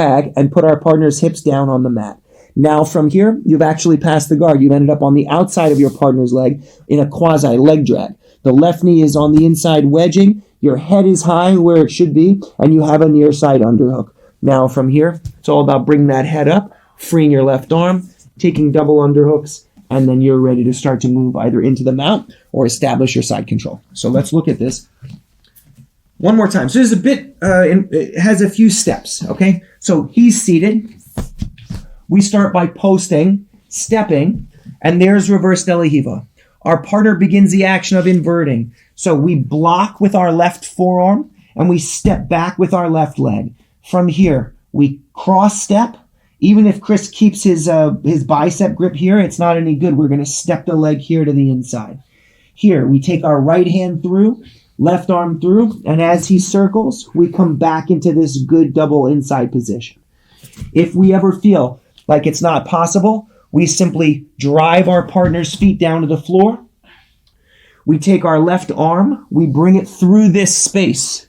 drag and put our partner's hips down on the mat. Now from here, you've actually passed the guard. You've ended up on the outside of your partner's leg in a quasi leg drag. The left knee is on the inside wedging. Your head is high where it should be, and you have a near side underhook. Now from here, it's all about bringing that head up, freeing your left arm, taking double underhooks, and then you're ready to start to move either into the mount or establish your side control. So let's look at this one more time. So there's a bit, it has a few steps, okay? So he's seated. We start by posting, stepping, and there's reverse De La Riva. Our partner begins the action of inverting. So we block with our left forearm, and we step back with our left leg. From here, we cross step. Even if Chris keeps his bicep grip here, it's not any good. We're going to step the leg here to the inside. Here, we take our right hand through, left arm through, and as he circles, we come back into this good double inside position. If we ever feel like it's not possible, we simply drive our partner's feet down to the floor. We take our left arm, we bring it through this space,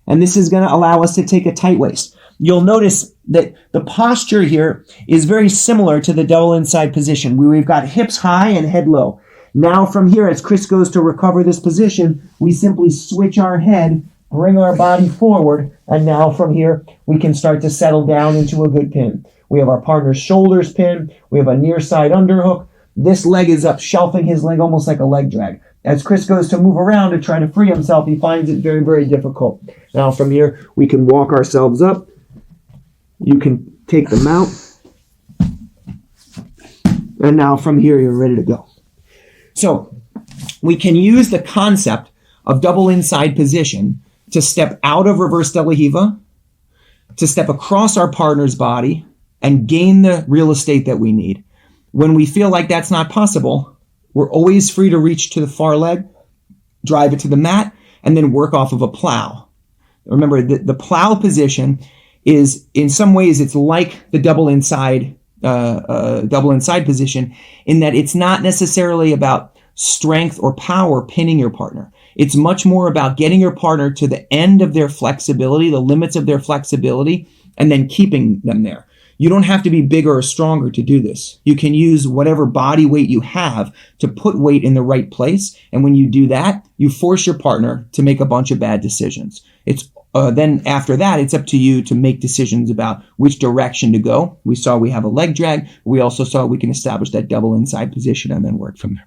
and this is going to allow us to take a tight waist. You'll notice that the posture here is very similar to the double inside position, where we've got hips high and head low. Now from here, as Chris goes to recover this position, we simply switch our head, bring our body forward, and now from here, we can start to settle down into a good pin. We have our partner's shoulders pinned. We have a near side underhook. This leg is up, shelving his leg almost like a leg drag. As Chris goes to move around to try to free himself, he finds it very, very difficult. Now from here, we can walk ourselves up. You can take them out. And now from here, you're ready to go. So we can use the concept of double inside position to step out of reverse De La Riva, to step across our partner's body, and gain the real estate that we need. When we feel like that's not possible, we're always free to reach to the far leg, drive it to the mat, and then work off of a plow. Remember, the plow position is, in some ways, it's like the double inside position in that it's not necessarily about strength or power pinning your partner. It's much more about getting your partner to the end of their flexibility, the limits of their flexibility, and then keeping them there. You don't have to be bigger or stronger to do this. You can use whatever body weight you have to put weight in the right place. And when you do that, you force your partner to make a bunch of bad decisions. It's then after that, it's up to you to make decisions about which direction to go. We saw we have a leg drag. We also saw we can establish that double inside position and then work from there.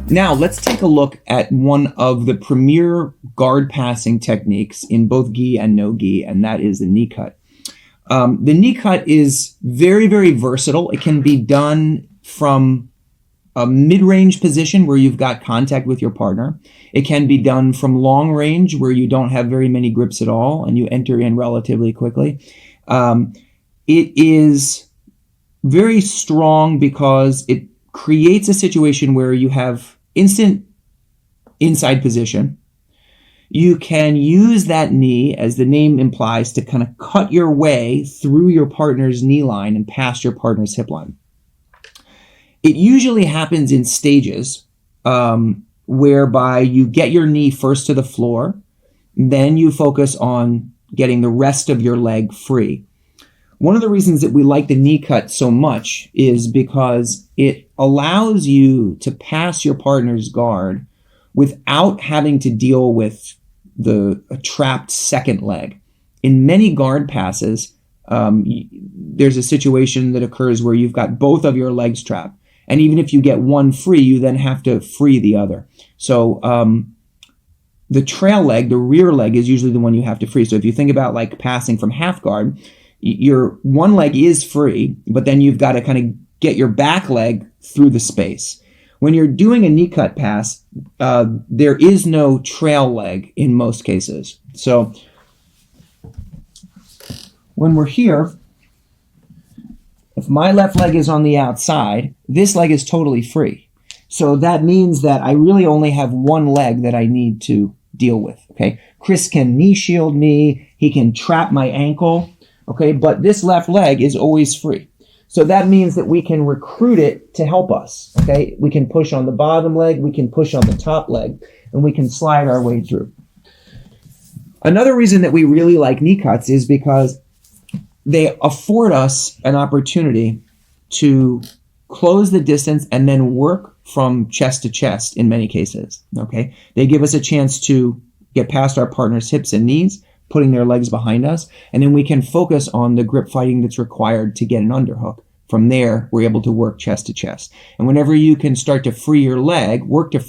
Now, let's take a look at one of the premier guard passing techniques in both gi and no gi, and that is the knee cut. The knee cut is very, very versatile. It can be done from a mid-range position where you've got contact with your partner. It can be done from long range where you don't have very many grips at all and you enter in relatively quickly. It is very strong because it creates a situation where you have instant inside position. You can use that knee, as the name implies, to kind of cut your way through your partner's knee line and past your partner's hip line. It usually happens in stages, whereby you get your knee first to the floor, then you focus on getting the rest of your leg free. One of the reasons that we like the knee cut so much is because it allows you to pass your partner's guard without having to deal with a trapped second leg. In many guard passes, there's a situation that occurs where you've got both of your legs trapped. And even if you get one free, you then have to free the other. So the trail leg, the rear leg, is usually the one you have to free. So if you think about like passing from half guard, your one leg is free, but then you've got to kind of get your back leg through the space. When you're doing a knee cut pass, there is no trail leg in most cases. So when we're here, if my left leg is on the outside, this leg is totally free. So that means that I really only have one leg that I need to deal with, okay? Chris can knee shield me, he can trap my ankle, okay? But this left leg is always free. So that means that we can recruit it to help us, okay? We can push on the bottom leg, we can push on the top leg, and we can slide our way through. Another reason that we really like knee cuts is because they afford us an opportunity to close the distance and then work from chest to chest in many cases, okay? They give us a chance to get past our partner's hips and knees, putting their legs behind us, and then we can focus on the grip fighting that's required to get an underhook. From there, we're able to work chest to chest. And whenever you can start to free your leg, work to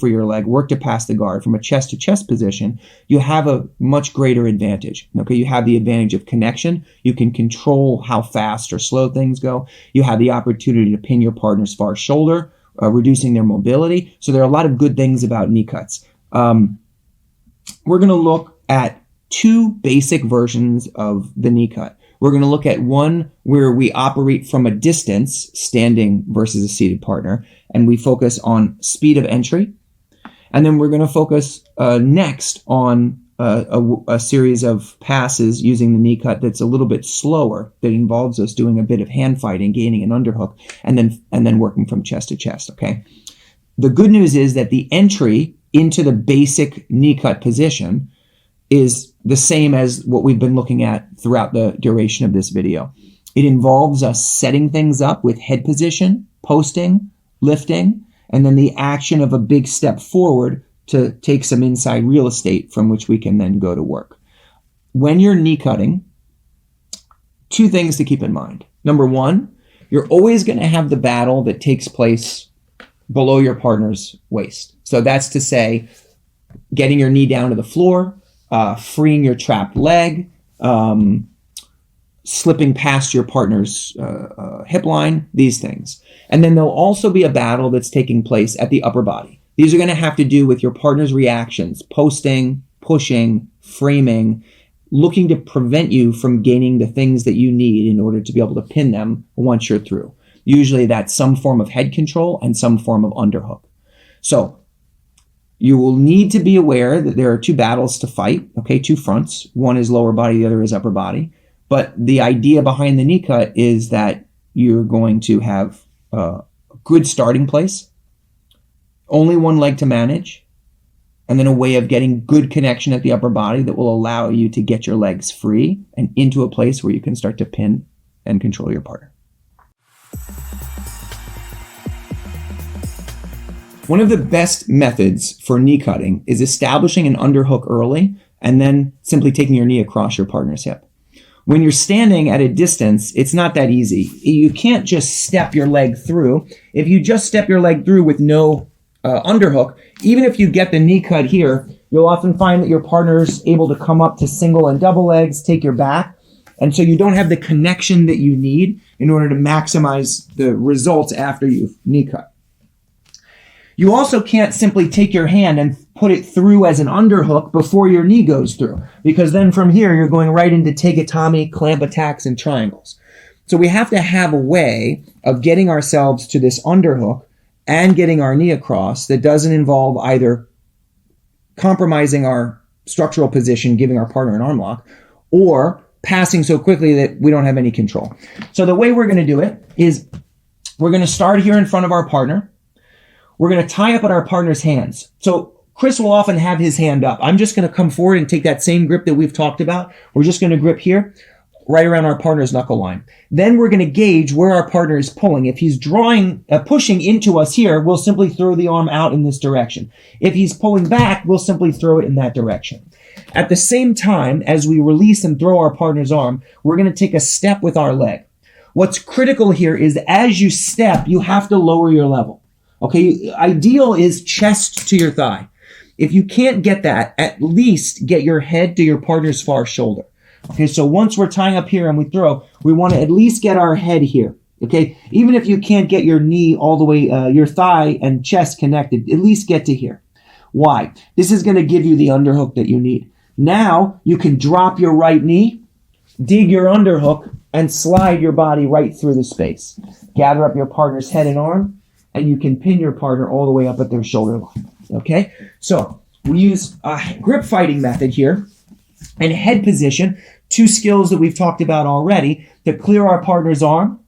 pass the guard from a chest to chest position, you have a much greater advantage. Okay, you have the advantage of connection. You can control how fast or slow things go. You have the opportunity to pin your partner's far shoulder, reducing their mobility. So there are a lot of good things about knee cuts. We're going to look at two basic versions of the knee cut. We're going to look at one where we operate from a distance, standing versus a seated partner, and we focus on speed of entry. And then we're going to focus next on a series of passes using the knee cut that's a little bit slower, that involves us doing a bit of hand fighting, gaining an underhook, and then working from chest to chest, okay? The good news is that the entry into the basic knee cut position is the same as what we've been looking at throughout the duration of this video. It involves us setting things up with head position, posting, lifting, and then the action of a big step forward to take some inside real estate from which we can then go to work. When you're knee cutting, two things to keep in mind. Number one, you're always going to have the battle that takes place below your partner's waist. So that's to say, getting your knee down to the floor, freeing your trapped leg, slipping past your partner's hip line, these things. And then there'll also be a battle that's taking place at the upper body. These are going to have to do with your partner's reactions, posting, pushing, framing, looking to prevent you from gaining the things that you need in order to be able to pin them once you're through. Usually that's some form of head control and some form of underhook. So you will need to be aware that there are two battles to fight, okay, two fronts. One is lower body, the other is upper body. But the idea behind the knee cut is that you're going to have a good starting place, only one leg to manage, and then a way of getting good connection at the upper body that will allow you to get your legs free and into a place where you can start to pin and control your partner. One of the best methods for knee cutting is establishing an underhook early and then simply taking your knee across your partner's hip. When you're standing at a distance, it's not that easy. You can't just step your leg through. If you just step your leg through with no underhook, even if you get the knee cut here, you'll often find that your partner's able to come up to single and double legs, take your back, and so you don't have the connection that you need in order to maximize the results after you've knee cut. You also can't simply take your hand and put it through as an underhook before your knee goes through, because then from here you're going right into take-a-tommy, clamp attacks, and triangles. So we have to have a way of getting ourselves to this underhook and getting our knee across that doesn't involve either compromising our structural position, giving our partner an arm lock, or passing so quickly that we don't have any control. So the way we're going to do it is we're going to start here in front of our partner. We're going to tie up at our partner's hands. So Chris will often have his hand up. I'm just going to come forward and take that same grip that we've talked about. We're just going to grip here, right around our partner's knuckle line. Then we're going to gauge where our partner is pulling. If he's pushing into us here, we'll simply throw the arm out in this direction. If he's pulling back, we'll simply throw it in that direction. At the same time, as we release and throw our partner's arm, we're going to take a step with our leg. What's critical here is as you step, you have to lower your level. Okay, ideal is chest to your thigh. If you can't get that, at least get your head to your partner's far shoulder. Okay, so once we're tying up here and we throw, we want to at least get our head here. Okay, even if you can't get your knee all the way, your thigh and chest connected, at least get to here. Why? This is going to give you the underhook that you need. Now you can drop your right knee, dig your underhook, and slide your body right through the space. Gather up your partner's head and arm, and you can pin your partner all the way up at their shoulder line. Okay? So we use a grip fighting method here and head position, two skills that we've talked about already, to clear our partner's arm,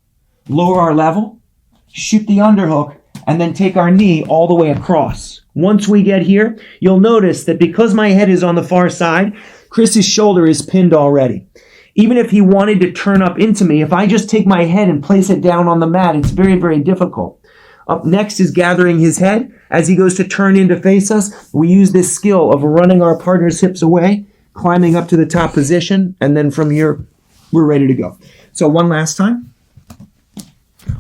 lower our level, shoot the underhook, and then take our knee all the way across. Once we get here, you'll notice that because my head is on the far side, Chris's shoulder is pinned already. Even if he wanted to turn up into me, if I just take my head and place it down on the mat, it's very, very difficult. Up next is gathering his head. As he goes to turn in to face us, we use this skill of running our partner's hips away, climbing up to the top position, and then from here, we're ready to go. So one last time.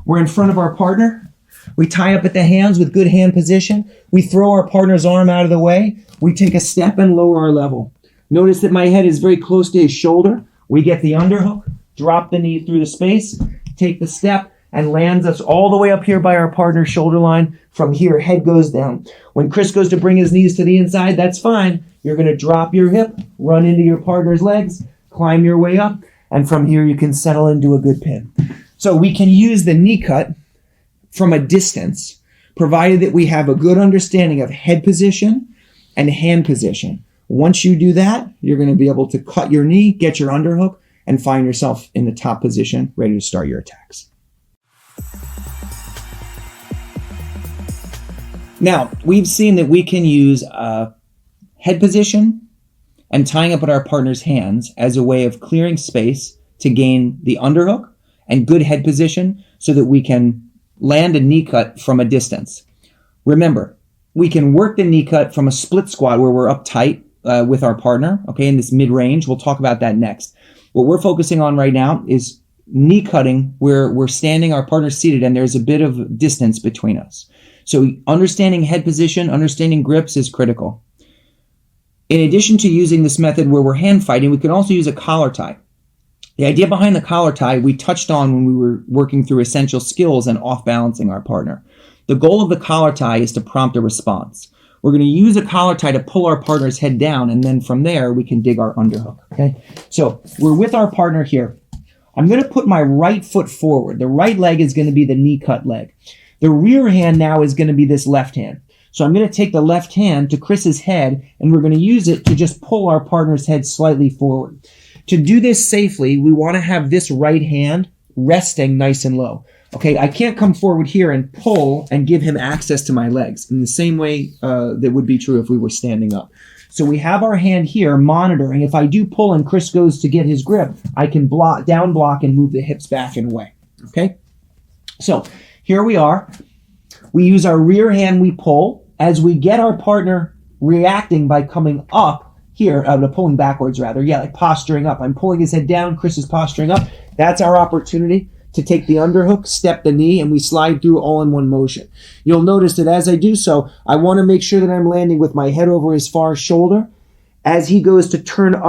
We're in front of our partner. We tie up at the hands with good hand position. We throw our partner's arm out of the way. We take a step and lower our level. Notice that my head is very close to his shoulder. We get the underhook, drop the knee through the space, take the step, and lands us all the way up here by our partner's shoulder line. From here, head goes down. When Chris goes to bring his knees to the inside, that's fine. You're going to drop your hip, run into your partner's legs, climb your way up, and from here you can settle into a good pin. So we can use the knee cut from a distance, provided that we have a good understanding of head position and hand position. Once you do that, you're going to be able to cut your knee, get your underhook, and find yourself in the top position, ready to start your attacks. Now, we've seen that we can use head position and tying up at our partner's hands as a way of clearing space to gain the underhook and good head position so that we can land a knee cut from a distance. Remember, we can work the knee cut from a split squat where we're up tight with our partner, okay, in this mid-range. We'll talk about that next. What we're focusing on right now is knee cutting where we're standing, our partner's seated, and there's a bit of distance between us. So understanding head position, understanding grips is critical. In addition to using this method where we're hand fighting, we can also use a collar tie. The idea behind the collar tie we touched on when we were working through essential skills and off-balancing our partner. The goal of the collar tie is to prompt a response. We're going to use a collar tie to pull our partner's head down, and then from there, we can dig our underhook, okay? So we're with our partner here. I'm going to put my right foot forward. The right leg is going to be the knee cut leg. The rear hand now is going to be this left hand. So I'm going to take the left hand to Chris's head, and we're going to use it to just pull our partner's head slightly forward. To do this safely, we want to have this right hand resting nice and low. Okay, I can't come forward here and pull and give him access to my legs in the same way that would be true if we were standing up. So we have our hand here monitoring. If I do pull and Chris goes to get his grip, I can down block and move the hips back and away. Okay, so here we are. We use our rear hand, we pull. As we get our partner reacting by coming up here, pulling backwards rather, like posturing up. I'm pulling his head down, Chris is posturing up. That's our opportunity to take the underhook, step the knee, and we slide through all in one motion. You'll notice that as I do so, I want to make sure that I'm landing with my head over his far shoulder. As he goes to turn up,